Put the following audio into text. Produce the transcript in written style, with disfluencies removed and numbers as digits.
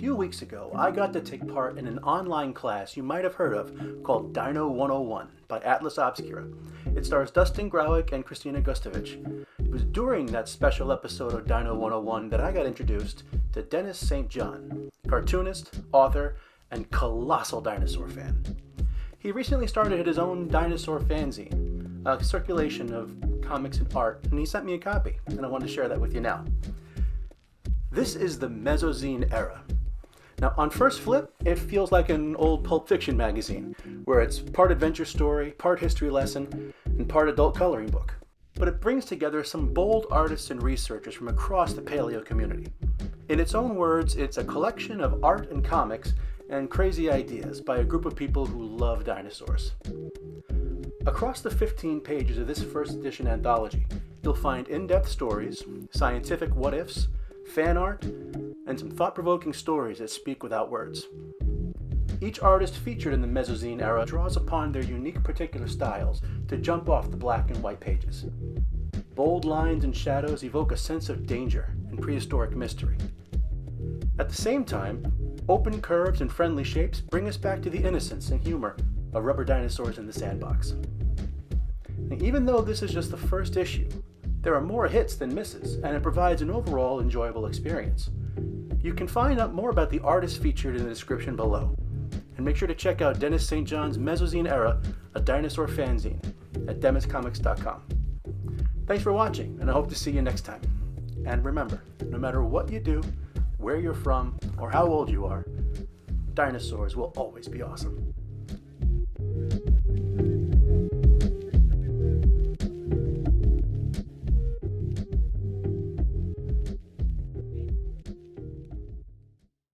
few weeks ago, I got to take part in an online class you might have heard of called Dino 101 by Atlas Obscura. It stars Dustin Growick and Christina Gustovich. It was during that special episode of Dino 101 that I got introduced to Denis St, cartoonist, author, and colossal dinosaur fan. He recently started his own Dinosaur Fan-Zine, a circulation of comics and art, and he sent me a copy, and I want to share that with you now. This is the Mesozine Era. Now, on first flip, it feels like an old Pulp Fiction magazine, where it's part adventure story, part history lesson, and part adult coloring book. But it brings together some bold artists and researchers from across the paleo community. In its own words, it's a collection of art and comics and crazy ideas by a group of people who love dinosaurs. Across the 15 pages of this first edition anthology, you'll find in-depth stories, scientific what-ifs, fan art, and some thought-provoking stories that speak without words. Each artist featured in the Mesozine Era draws upon their unique particular styles to jump off the black and white pages. Bold lines and shadows evoke a sense of danger and prehistoric mystery. At the same time, open curves and friendly shapes bring us back to the innocence and humor of rubber dinosaurs in the sandbox. And even though this is just the first issue, there are more hits than misses, and it provides an overall enjoyable experience. You can find out more about the artists featured in the description below. And make sure to check out Denis St. Mesozine Era, a dinosaur fanzine, at demiscomics.com. Thanks for watching, and I hope to see you next time. And remember, no matter what you do, where you're from, or how old you are, dinosaurs will always be awesome.